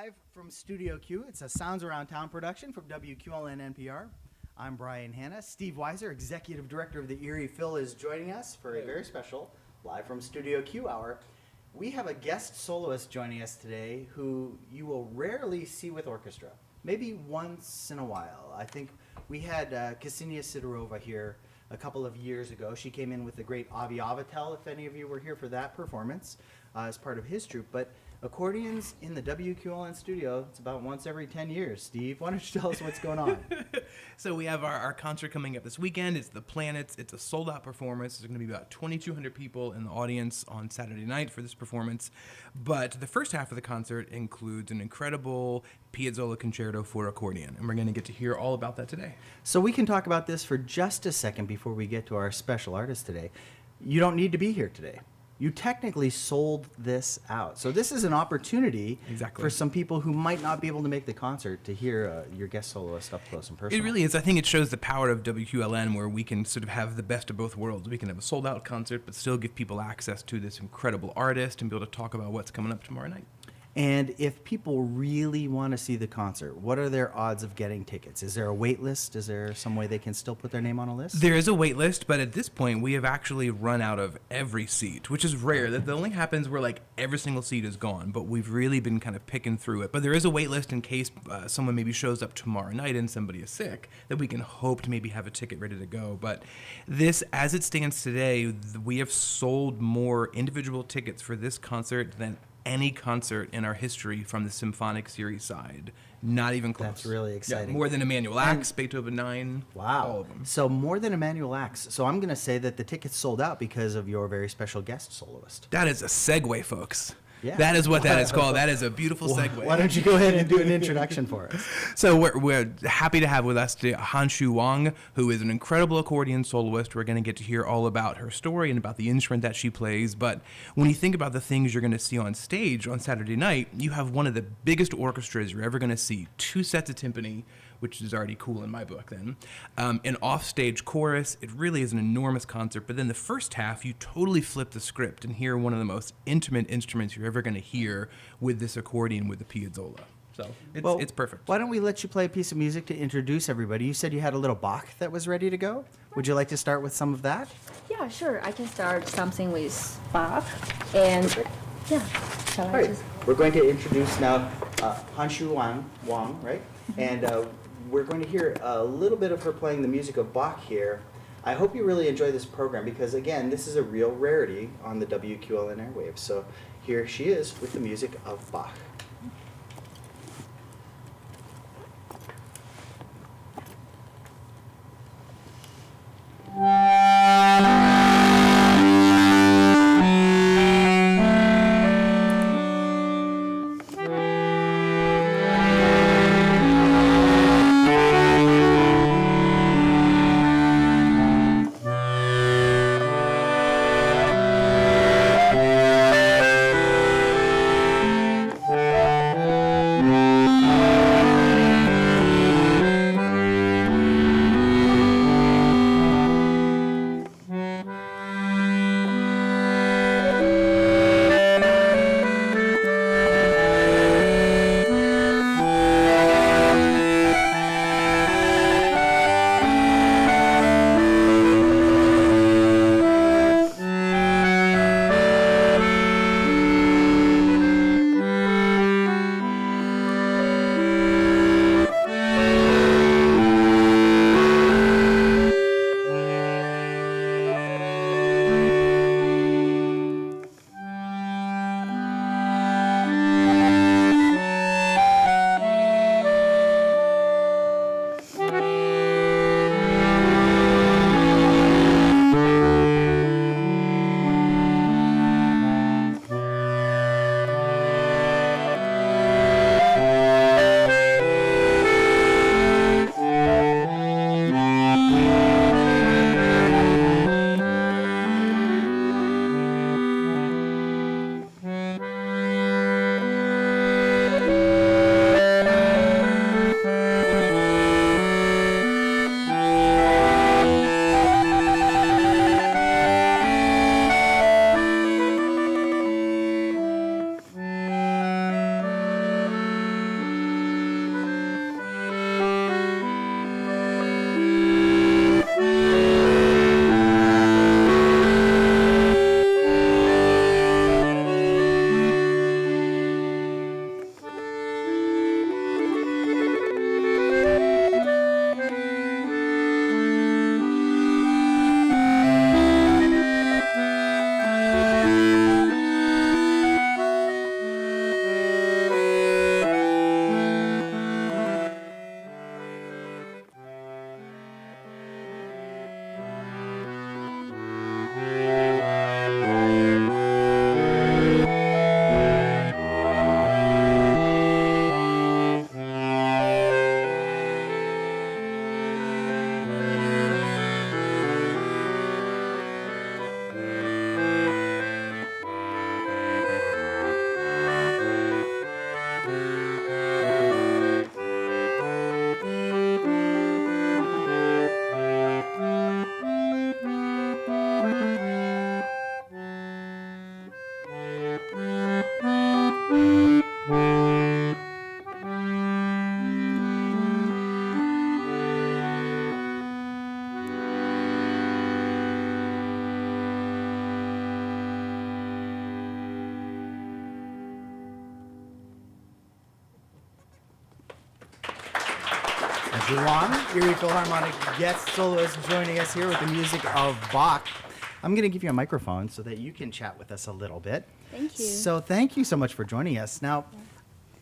Live from Studio Q. It's a Sounds Around Town production from WQLN NPR. I'm Brian Hanna. Steve Weiser, Executive Director of the Erie Phil, is joining us for a very special Live from Studio Q hour. We have a guest soloist joining us today who you will rarely see with orchestra. Maybe once in a while. I think we had Ksenia Sidorova here a couple of years ago. She came in with the great Avi Avatel, if any of you were here for that performance, as part of his troupe. But accordions in the WQLN studio, it's about once every 10 years. Steve, why don't you tell us what's going on? So we have our concert coming up this weekend. It's the Planets. It's a sold-out performance. There's going to be about 2,200 people in the audience on Saturday night for this performance. But the first half of the concert includes an incredible Piazzolla concerto for accordion, and we're going to get to hear all about that today. So we can talk about this for just a second before we get to our special artist today. You don't need to be here today. You technically sold this out. So this is an opportunity for some people who might not be able to make the concert to hear your guest soloist up close and personal. It really is. I think it shows the power of WQLN, where we can sort of have the best of both worlds. We can have a sold-out concert, but still give people access to this incredible artist and be able to talk about what's coming up tomorrow night. And if people really want to see the concert, what are their odds of getting tickets? Is there a wait list? Is there some way they can still put their name on a list? There is a wait list, but at this point, we have actually run out of every seat, which is rare. That only happens where like every single seat is gone, but we've really been kind of picking through it. But there is a wait list in case someone maybe shows up tomorrow night and somebody is sick, that we can hope to maybe have a ticket ready to go. But this, as it stands today, we have sold more individual tickets for this concert than any concert in our history from the symphonic series side. Not even close. That's really exciting. Yeah, more than Emanuel Axe, Beethoven 9. Wow. All of them. So more than Emanuel Axe. So I'm going to say that the tickets sold out because of your very special guest soloist. That is a segue, folks. Yeah. That is what that is called. That is a beautiful segue. Why don't you go ahead and do an introduction for us? So we're happy to have with us today Hanzhi Wang, who is an incredible accordion soloist. We're going to get to hear all about her story and about the instrument that she plays. But when you think about the things you're going to see on stage on Saturday night, you have one of the biggest orchestras you're ever going to see. 2 sets of timpani, which is already cool in my book then. An offstage chorus. It really is an enormous concert. But then the first half, you totally flip the script and hear one of the most intimate instruments you're ever going to hear with this accordion with the Piazzolla. So it's perfect. Why don't we let you play a piece of music to introduce everybody? You said you had a little Bach that was ready to go. Would you like to start with some of that? Yeah, sure. I can start something with Bach. And yeah, shall All I right. just... We're going to introduce now Hanzhi Wang, right? And we're going to hear a little bit of her playing the music of Bach here. I hope you really enjoy this program because, again, this is a real rarity on the WQLN airwaves. So here she is with the music of Bach. Hanzhi Wang, Erie Philharmonic guest soloist, joining us here with the music of Bach. I'm going to give you a microphone so that you can chat with us a little bit. Thank you. So thank you so much for joining us. Now,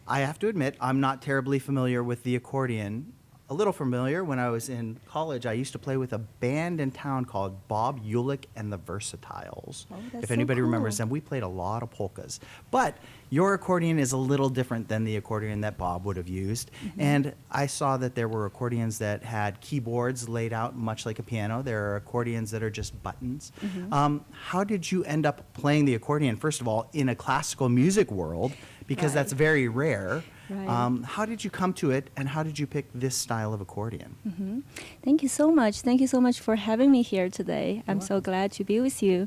I have to admit, I'm not terribly familiar with the accordion. A little familiar. When I was in college, I used to play with a band in town called Bob Ulick and the Versatiles. Oh, that's If so anybody cool. remembers them, we played a lot of polkas. But your accordion is a little different than the accordion that Bob would have used. And I saw that there were accordions that had keyboards laid out much like a piano. There are accordions that are just buttons. How did you end up playing the accordion, first of all, in a classical music world? Because Right. that's very rare. Right. How did you come to it, and how did you pick this style of accordion? Thank you so much. Thank you so much for having me here today. I'm so glad to be with you.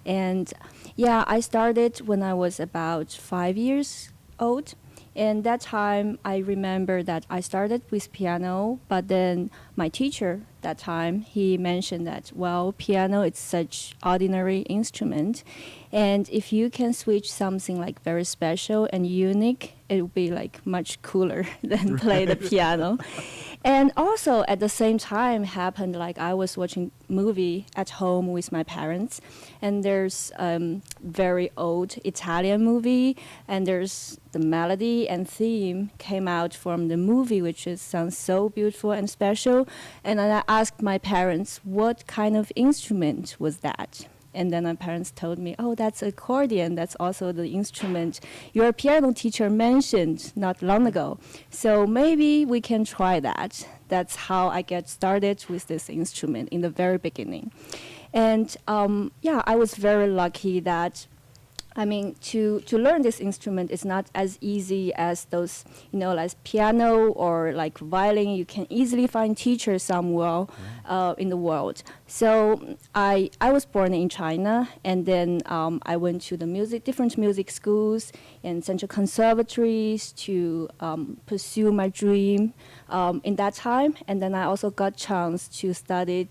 And yeah, I started when I was about 5 years old. And that time, I remember that I started with piano, but then my teacher that time, he mentioned that, well, piano is such ordinary instrument. And if you can switch something like very special and unique, it will be like much cooler than play the piano. And also at the same time happened like I was watching movie at home with my parents, and there's very old Italian movie, and there's the melody and theme came out from the movie, which sounds so beautiful and special. And then I asked my parents, what kind of instrument was that? And then my parents told me, oh, that's accordion. That's also the instrument your piano teacher mentioned not long ago. So maybe we can try that. That's how I get started with this instrument in the very beginning. And yeah, I was very lucky that, I mean, to learn this instrument is not as easy as those, like piano or like violin. You can easily find teachers somewhere in the world. So I was born in China, and then I went to the different music schools and central conservatories to pursue my dream in that time. And then I also got chance to study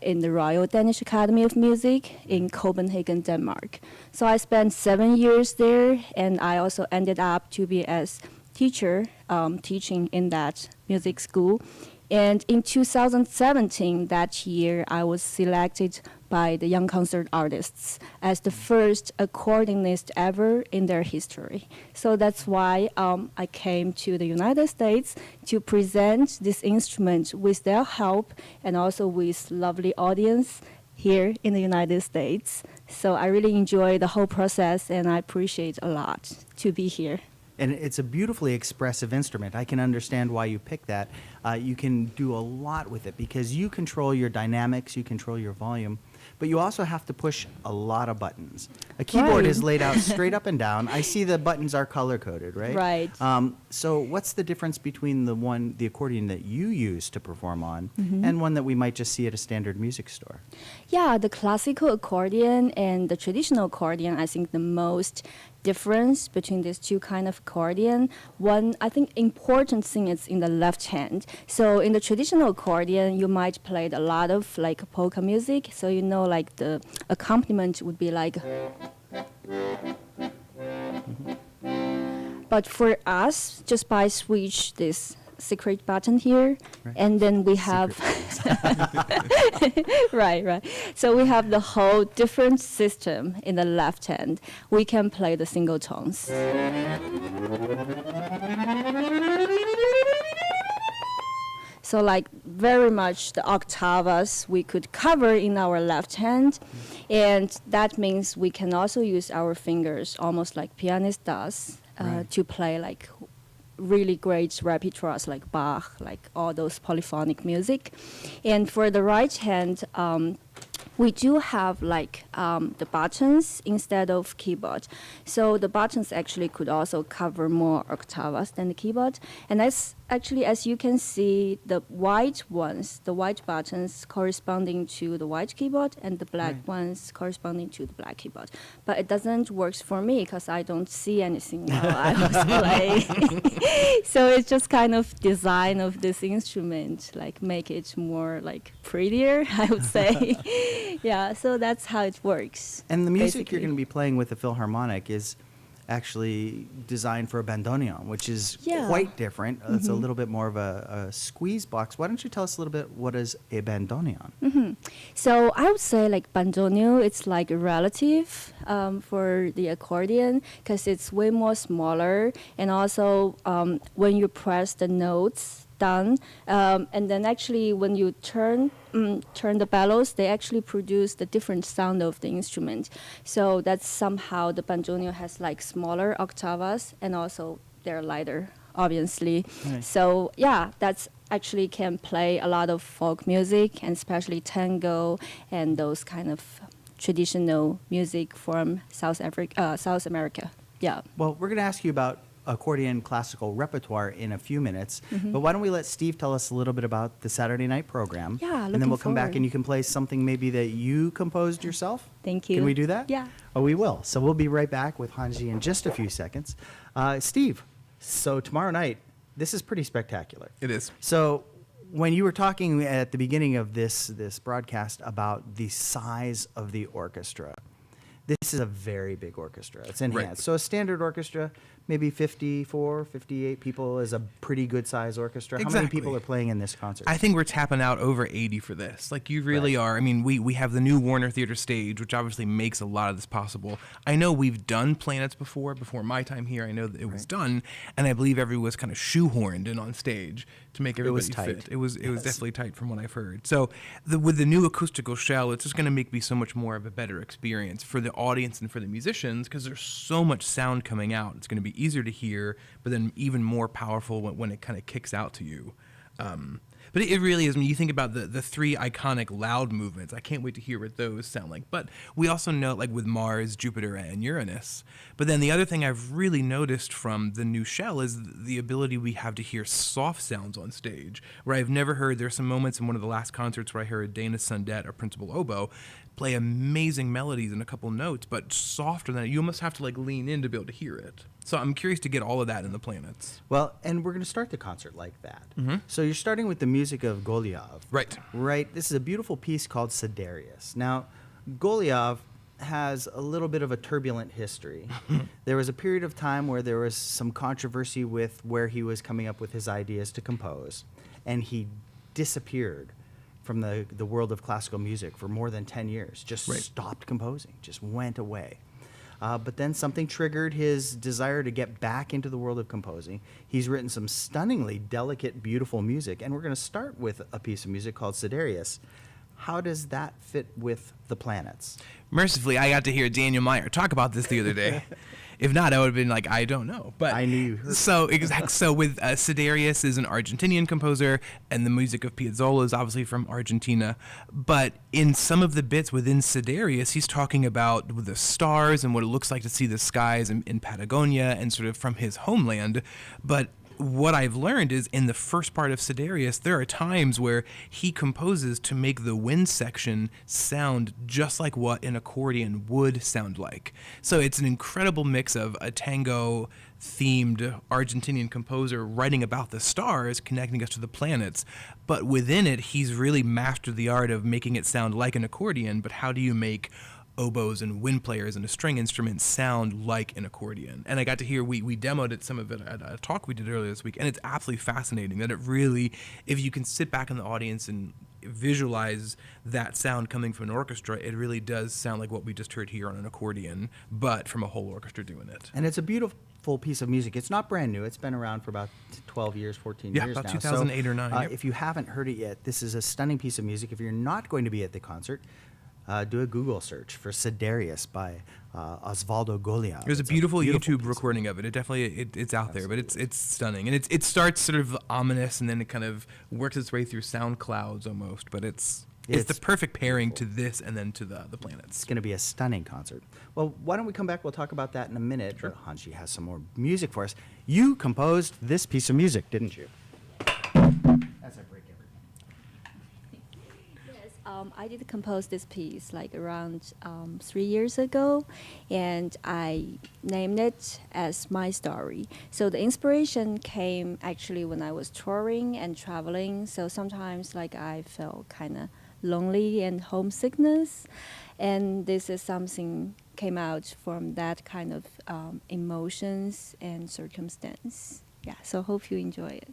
in the Royal Danish Academy of Music in Copenhagen, Denmark. So I spent 7 years there, and I also ended up to be as teacher teaching in that music school. And in 2017, that year, I was selected by the Young Concert Artists as the first accordionist ever in their history. So that's why I came to the United States to present this instrument with their help and also with lovely audience here in the United States. So I really enjoy the whole process, and I appreciate a lot to be here. And it's a beautifully expressive instrument. I can understand why you picked that. You can do a lot with it because you control your dynamics, you control your volume, but you also have to push a lot of buttons. A keyboard Right. is laid out straight up and down. I see the buttons are color-coded, right? Right. So what's the difference between the accordion that you use to perform on and one that we might just see at a standard music store? Yeah, the classical accordion and the traditional accordion, I think the most difference between these two kind of accordion, one, I think important thing is in the left hand. So in the traditional accordion, you might play a lot of like polka music. So like the accompaniment would be like. But for us, just by switch this secret button here, Right. and then we have right. So we have the whole different system in the left hand. We can play the single tones. So like very much the octavas we could cover in our left hand, and that means we can also use our fingers almost like pianist does Right. to play like really great repertoires like Bach, like all those polyphonic music. And for the right hand, we do have like the buttons instead of keyboard. So the buttons actually could also cover more octavas than the keyboard. And that's actually, as you can see, the white buttons corresponding to the white keyboard and the black Right. ones corresponding to the black keyboard. But it doesn't work for me because I don't see anything while I was playing. So it's just kind of design of this instrument, like make it more like prettier, I would say. Yeah, so that's how it works. And the music basically. you're going to be playing with the Philharmonic is actually designed for a bandoneon, which is Yeah. quite different. It's a little bit more of a squeeze box. Why don't you tell us a little bit what is a bandoneon? So I would say like bandoneon, it's like a relative for the accordion because it's way more smaller, and also when you press the notes down, and then actually when you turn the bellows, they actually produce the different sound of the instrument. So that's somehow the bandoneon has like smaller octavas, and also they're lighter, obviously. Right. So yeah, that's actually can play a lot of folk music, and especially tango and those kind of traditional music from South America. Yeah. Well, we're going to ask you about accordion classical repertoire in a few minutes, but why don't we let Steve tell us a little bit about the Saturday night program? Yeah, and then looking we'll come back forward. and you can play something maybe that you composed yourself. Thank you. Can we do that? Yeah. Oh, we will. So we'll be right back with Hanzhi in just a few seconds. Steve, so tomorrow night, this is pretty spectacular. It is. So when you were talking at the beginning of this broadcast about the size of the orchestra, this is a very big orchestra. It's enhanced. Right. So a standard orchestra, maybe 54, 58 people is a pretty good size orchestra. How many Exactly. people are playing in this concert? I think we're tapping out over 80 for this. Like, you really Right. are. I mean, we have the new Warner Theater stage, which obviously makes a lot of this possible. I know we've done planets before my time here. I know that it was done, and I believe everyone was kind of shoehorned in on stage to make everybody was tight. fit. It was Yes. definitely tight from what I've heard. So with the new acoustical shell, it's just going to make me so much more of a better experience for the audience and for the musicians, because there's so much sound coming out. It's going to be easier to hear, but then even more powerful when it kind of kicks out to you. But it really is, when you think about the three iconic loud movements, I can't wait to hear what those sound like. But we also know, like with Mars, Jupiter, and Uranus. But then the other thing I've really noticed from the new shell is the ability we have to hear soft sounds on stage, where I've never heard. There's some moments in one of the last concerts where I heard Dana Sundette, or principal oboe, play amazing melodies and a couple notes, but softer than that. You almost have to like lean in to be able to hear it. So I'm curious to get all of that in the planets. Well, and we're going to start the concert like that. So you're starting with the music of Golyav. Right. Right. This is a beautiful piece called Siderius. Now, Golyav has a little bit of a turbulent history. There was a period of time where there was some controversy with where he was coming up with his ideas to compose, and he disappeared from the world of classical music for more than 10 years, just Right. stopped composing, just went away. But then something triggered his desire to get back into the world of composing. He's written some stunningly delicate, beautiful music, and we're going to start with a piece of music called Siderius. How does that fit with the planets? Mercifully, I got to hear Daniel Meyer talk about this the other day. If not, I would have been like, I don't know. But I knew you heard. So with Siderius is an Argentinian composer, and the music of Piazzolla is obviously from Argentina. But in some of the bits within Siderius, he's talking about the stars and what it looks like to see the skies in Patagonia and sort of from his homeland. But what I've learned is in the first part of Siderius, there are times where he composes to make the wind section sound just like what an accordion would sound like. So it's an incredible mix of a tango themed Argentinian composer writing about the stars, connecting us to the planets. But within it, he's really mastered the art of making it sound like an accordion. But how do you make oboes and wind players and a string instrument sound like an accordion? And I got to hear, we demoed it, some of it at a talk we did earlier this week, and it's absolutely fascinating that it really, if you can sit back in the audience and visualize that sound coming from an orchestra, it really does sound like what we just heard here on an accordion, but from a whole orchestra doing it. And it's a beautiful piece of music. It's not brand new. It's been around for about 12 years, 14 Yeah, years about now. 2008 or 9, yep. If you haven't heard it yet, this is a stunning piece of music. If you're not going to be at the concert, do a Google search for Siderius by Osvaldo Golyav. There's a It's beautiful YouTube piece. recording of it. It definitely it's out there, but it's stunning, and it starts sort of ominous, and then it kind of works its way through sound clouds almost. But it's the perfect pairing to this and then to the planets. It's going to be a stunning concert. Well, why don't we come back? We'll talk about that in a minute. Sure. But Hanzhi has some more music for us. You composed this piece of music, didn't you? As I break everything. Yes, I did compose this piece like around 3 years ago, and I named it as My Story. So the inspiration came actually when I was touring and traveling. So sometimes like I felt kind of lonely and homesickness, and this is something came out from that kind of emotions and circumstance. Yeah, so hope you enjoy it.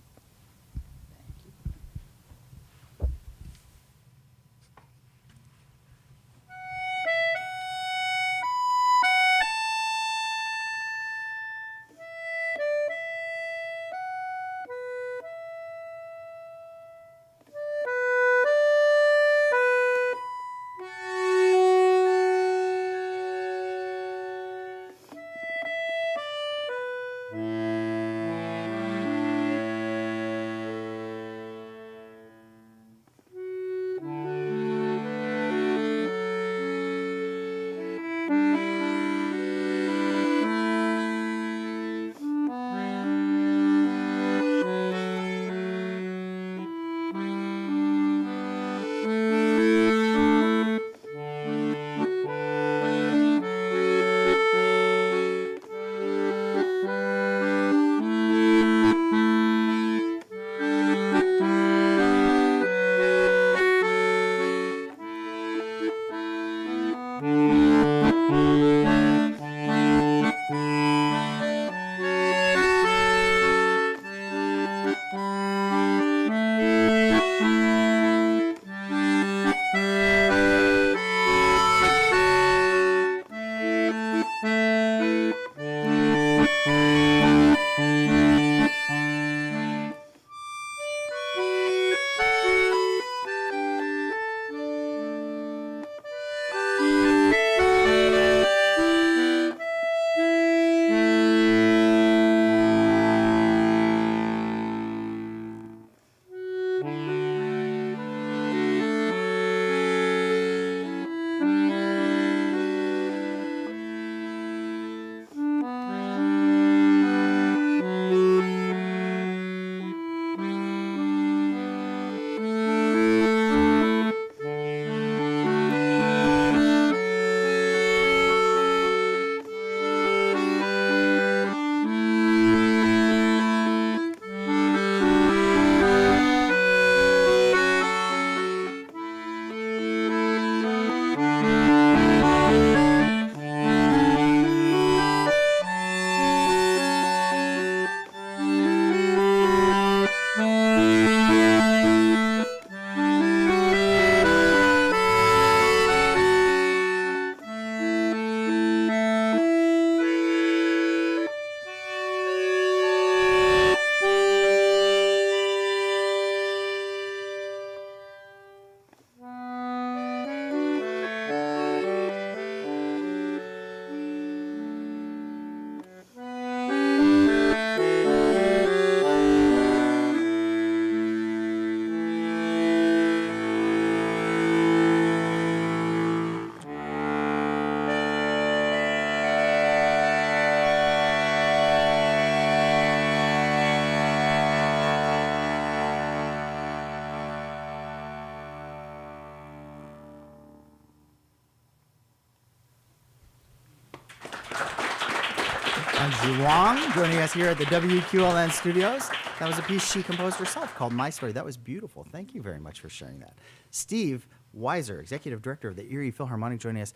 Hanzhi Wang joining us here at the WQLN studios. That was a piece she composed herself called My Story. That was beautiful. Thank you very much for sharing that. Steve Weiser, Executive Director of the Erie Philharmonic, joining us.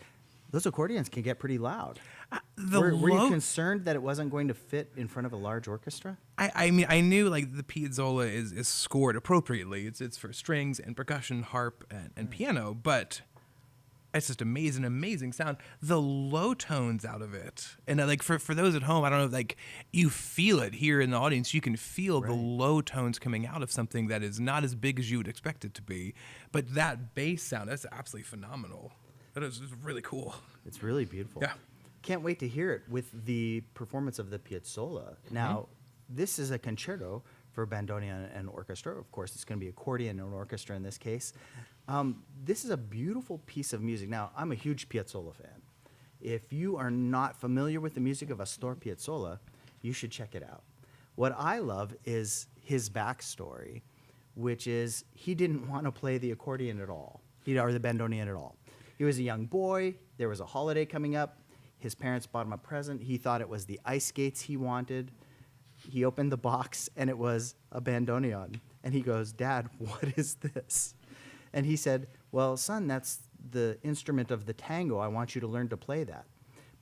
Those accordions can get pretty loud. Were you concerned that it wasn't going to fit in front of a large orchestra? I mean, I knew like the piazzolla is scored appropriately. It's for strings and percussion, harp and piano, but it's just amazing sound. The low tones out of it, and like for those at home, I don't know, like you feel it here in the audience. You can feel the low tones coming out of something that is not as big as you would expect it to be, but that bass sound, that's absolutely phenomenal. That is really cool. It's really beautiful. Yeah. Can't wait to hear it with the performance of the piazzolla. Now, this is a concerto for bandoneon and orchestra. Of course, it's going to be accordion and orchestra in this case. This is a beautiful piece of music. Now, I'm a huge piazzolla fan. If you are not familiar with the music of Astor Piazzolla, you should check it out. What I love is his backstory, which is he didn't want to play the accordion at all, or the bandoneon at all. He was a young boy. There was a holiday coming up. His parents bought him a present. He thought it was the ice skates he wanted. He opened the box, and it was a bandoneon. And he goes, "Dad, what is this?" And he said, "Well, son, that's the instrument of the tango. I want you to learn to play that."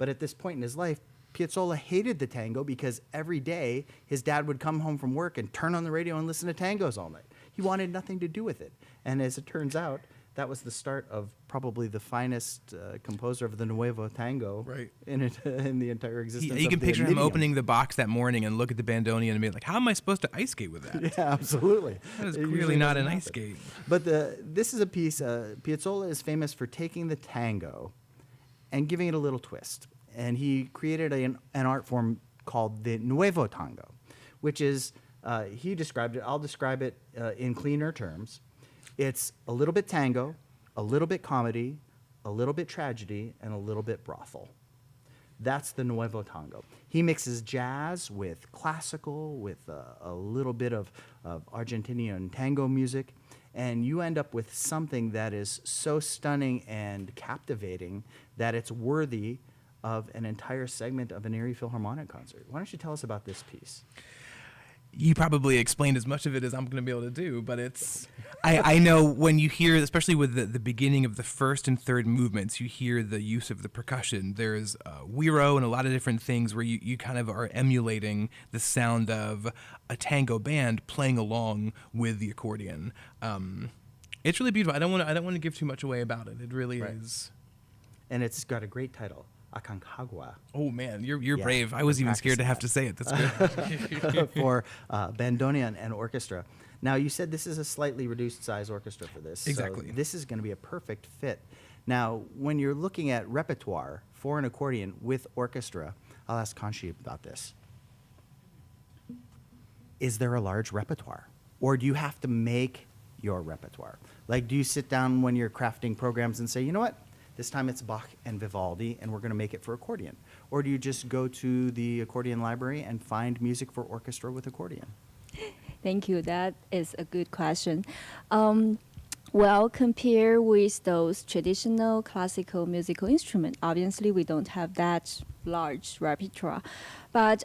But at this point in his life, Piazzolla hated the tango because every day his dad would come home from work and turn on the radio and listen to tangos all night. He wanted nothing to do with it. And as it turns out, that was the start of probably the finest composer of the Nuevo Tango in the entire existence. You can of the picture him idiom. opening the box that morning and look at the bandoneon and be like, how am I supposed to ice skate with that? Yeah, absolutely. That is It clearly usually not doesn't an ice happen. skate. But this is a piece, Piazzolla is famous for taking the tango and giving it a little twist. And he created an art form called the Nuevo Tango, which is, he described it, I'll describe it in cleaner terms. It's a little bit tango, a little bit comedy, a little bit tragedy, and a little bit brothel. That's the Nuevo Tango. He mixes jazz with classical, with a little bit of Argentinian tango music, and you end up with something that is so stunning and captivating that it's worthy of an entire segment of an Erie Philharmonic concert. Why don't you tell us about this piece? You probably explained as much of it as I'm going to be able to do, but it's I know when you hear, especially with the beginning of the first and third movements, you hear the use of the percussion. There's güiro and a lot of different things where you kind of are emulating the sound of a tango band playing along with the accordion. It's really beautiful. I don't want to give too much away about it. It really is. And it's got a great title, Aconcagua. Oh man, you're Yeah, brave. I was even scared to have to say it. That's good. For bandoneon and orchestra. Now, you said this is a slightly reduced size orchestra for this. Exactly. So this is going to be a perfect fit. Now, when you're looking at repertoire for an accordion with orchestra, I'll ask Hanzhi about this. Is there a large repertoire? Or do you have to make your repertoire? Like, do you sit down when you're crafting programs and say, you know what? This time it's Bach and Vivaldi, and we're going to make it for accordion. Or do you just go to the accordion library and find music for orchestra with accordion? Thank you. That is a good question. Well, compared with those traditional classical musical instruments, obviously we don't have that large repertoire. But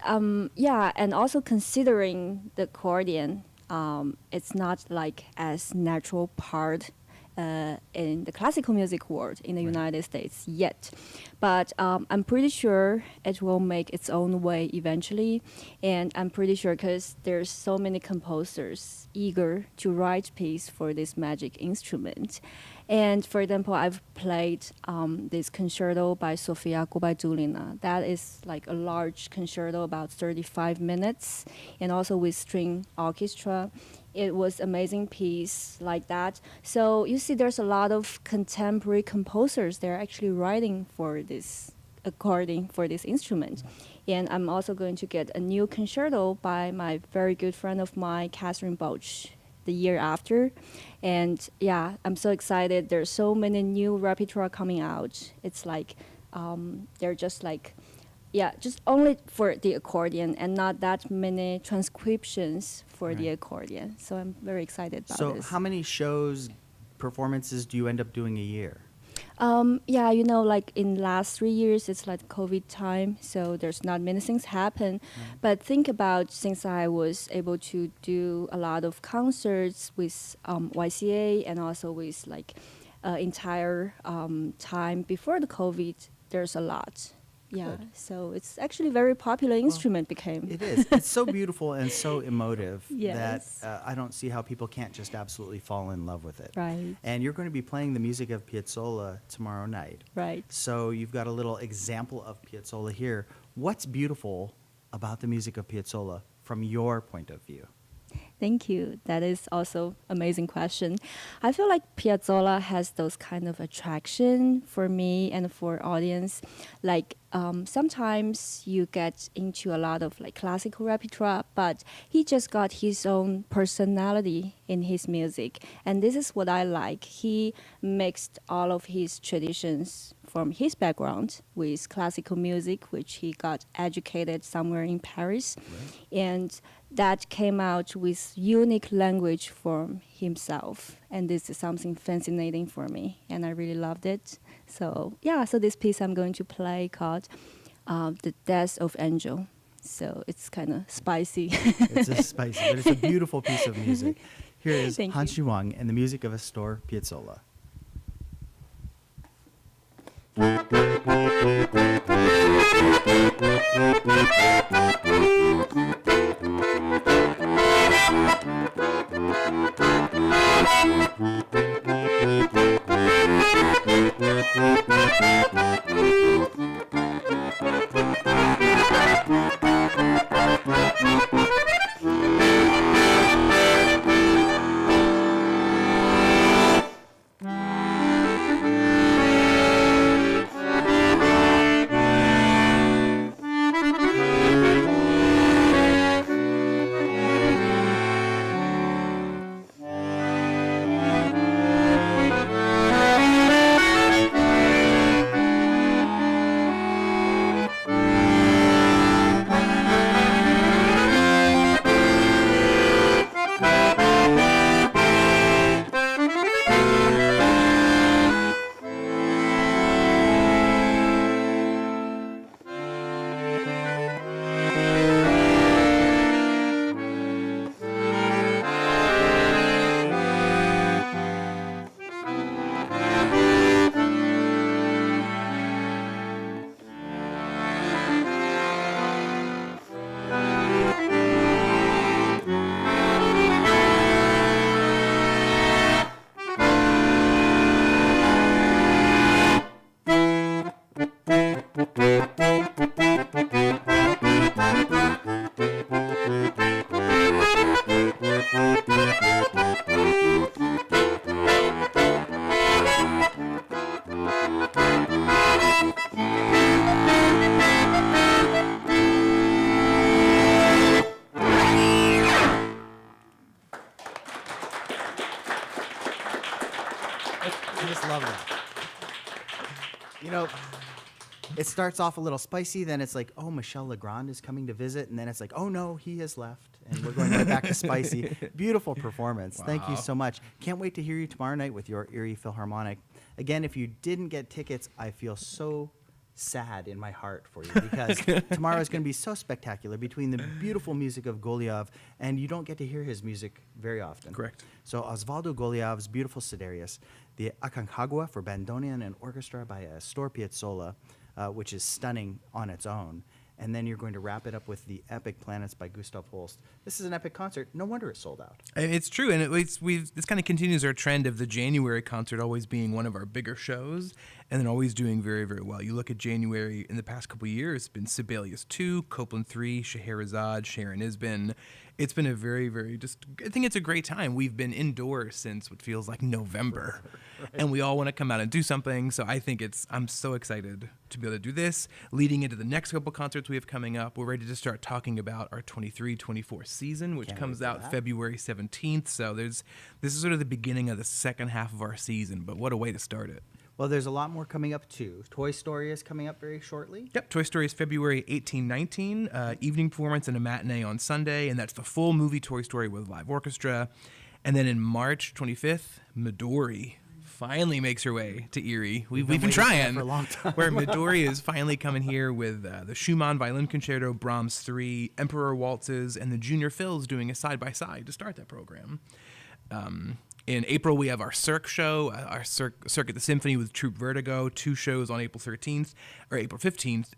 yeah, and also considering the accordion, it's not like as natural part in the classical music world in the United States yet. But I'm pretty sure it will make its own way eventually. And I'm pretty sure because there's so many composers eager to write piece for this magic instrument. And for example, I've played this concerto by Sofia Gubaidulina. That is like a large concerto, about 35 minutes, and also with string orchestra. It was amazing piece like that. So you see there's a lot of contemporary composers that are actually writing for this accordion, for this instrument. And I'm also going to get a new concerto by my very good friend of mine, Catherine Boach, the year after. And yeah, I'm so excited. There's so many new repertoire coming out. It's like, they're just like, yeah, just only for the accordion and not that many transcriptions for the accordion. So I'm very excited about So this. how many shows, performances do you end up doing a year? Yeah, you know, like in last 3 years, it's like COVID time, so there's not many things happen. But think about since I was able to do a lot of concerts with YCA and also with like entire time before the COVID, there's a lot. Yeah, Good. so it's actually very popular instrument became. It is. It's so beautiful and so emotive Yes. that I don't see how people can't just absolutely fall in love with it. Right. And you're going to be playing the music of Piazzolla tomorrow night. Right. So you've got a little example of Piazzolla here. What's beautiful about the music of Piazzolla from your point of view? Thank you. That is also amazing question. I feel like Piazzolla has those kind of attraction for me and for audience. Like sometimes you get into a lot of like classical repertoire, but he just got his own personality in his music, and this is what I like. He mixed all of his traditions from his background with classical music, which he got educated somewhere in Paris, and that came out with unique language from himself. And this is something fascinating for me, and I really loved it. So yeah, so this piece I'm going to play called The Death of Angel. So it's kind of spicy. It's a spicy, but it's a beautiful piece of music. Here is Thank you. Hanzhi Wang and the music of Astor Piazzolla. I just love that. You know, it starts off a little spicy, then it's like, oh, Michel Legrand is coming to visit, and then it's like, oh no, he has left, and we're going right back to spicy. Beautiful performance. Thank you Wow. so much. Can't wait to hear you tomorrow night with your Erie Philharmonic. Again, if you didn't get tickets, I feel so sad in my heart for you because tomorrow is going to be so spectacular between the beautiful music of Golyav, and you don't get to hear his music very often. Correct. So Osvaldo Golyav's beautiful Siderius, the Aconcagua for bandoneon and orchestra by Astor Piazzolla, which is stunning on its own. And then you're going to wrap it up with the epic Planets by Gustav Holst. This is an epic concert. No wonder it sold out. It's true, and this kind of continues our trend of the January concert always being one of our bigger shows, and then always doing very, very well. You look at January in the past couple of years, it's been Sibelius 2, Copland 3, Scheherazade, Sharon Isbin. It's been a very, very I think it's a great time. We've been indoors since what feels like November, and we all want to come out and do something. So I think I'm so excited to be able to do this. Leading into the next couple concerts we have coming up, we're ready to start talking about our 23-24 season, which Can't comes wait for out that. February 17th. So this is sort of the beginning of the second half of our season, but what a way to start it. Well, there's a lot more coming up, too. Toy Story is coming up very shortly. Yep, Toy Story is February 18-19, evening performance and a matinee on Sunday, and that's the full movie Toy Story with live orchestra. And then in March 25th, Midori finally makes her way to Erie. We've been waiting for that trying. for a long time. Where Midori is finally coming here with the Schumann Violin Concerto, Brahms 3, Emperor Waltzes, and the Junior Phils doing a side-by-side to start that program. In April, we have our Cirque show, our Cirque at the Symphony with Troupe Vertigo, 2 shows on April 15th,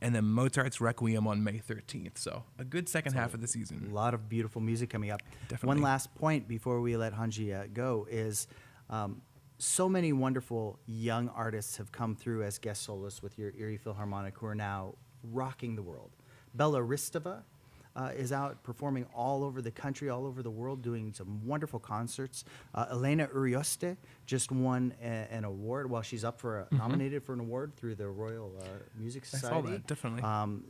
and then Mozart's Requiem on May 13th. So a good second half of the A season. lot of beautiful music coming up. Definitely. One last point before we let Hanzhi go is so many wonderful young artists have come through as guest soloists with your Erie Philharmonic who are now rocking the world. Bella Ristova is out performing all over the country, all over the world, doing some wonderful concerts. Elena Urioste just won an award. Well, she's up for nominated for an award through the Royal Music I saw Society. that, definitely.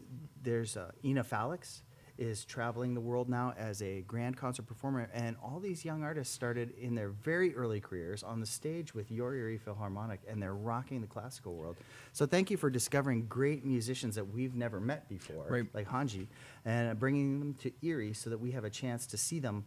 There's Ina Falix is traveling the world now as a grand concert performer, and all these young artists started in their very early careers on the stage with your Erie Philharmonic, and they're rocking the classical world. So thank you for discovering great musicians that we've never met before, Right. like Hanzhi, and bringing them to Erie so that we have a chance to see them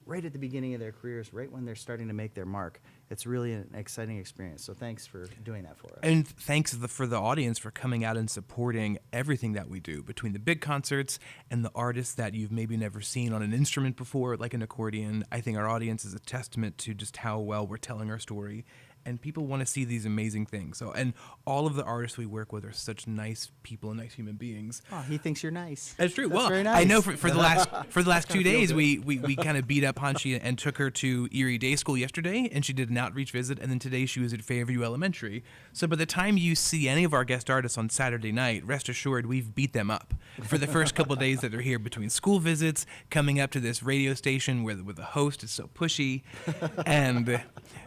right at the beginning of their careers, right when they're starting to make their mark. It's really an exciting experience. So thanks for doing that for us. And thanks for the audience for coming out and supporting everything that we do, between the big concerts and the artists that you've maybe never seen on an instrument before, like an accordion. I think our audience is a testament to just how well we're telling our story and people want to see these amazing things. So, and all of the artists we work with are such nice people and nice human beings. Oh, he thinks you're nice. That's true. That's Well, very nice. I know for the last 2 days, good. we kind of beat up Hanzhi and took her to Erie Day School yesterday, and she did an outreach visit, and then today she was at Fairview Elementary. So by the time you see any of our guest artists on Saturday night, rest assured we've beat them up for the first couple of days that they're here, between school visits, coming up to this radio station where the host is so pushy, and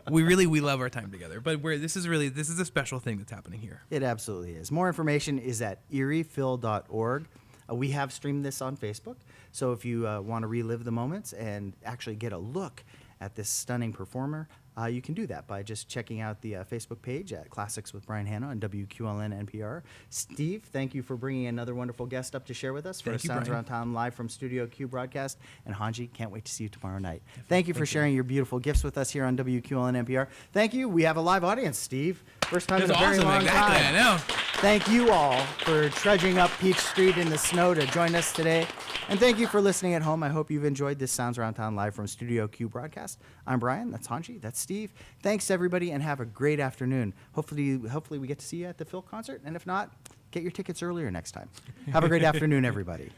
we love our time together. But this is a special thing that's happening here. It absolutely is. More information is at eriephil.org. We have streamed this on Facebook, so if you want to relive the moments and actually get a look at this stunning performer, you can do that by just checking out the Facebook page at Classics with Brian Hanna on WQLN NPR. Steve, thank you for bringing another wonderful guest up to share with us for Thank you, Sounds Brian. Around Town live from Studio Q broadcast. And Hanzhi, can't wait to see you tomorrow night. Thank you for sharing your beautiful gifts with us here on WQLN NPR. Thank you. We have a live audience, Steve. First time in a very long exactly. time. I know. Thank you all for trudging up Peach Street in the snow to join us today. And thank you for listening at home. I hope you've enjoyed this Sounds Around Town live from Studio Q broadcast. I'm Brian. That's Hanzhi. That's Steve. Thanks, everybody, and have a great afternoon. Hopefully we get to see you at the Phil concert. And if not, get your tickets earlier next time. Have a great afternoon, everybody.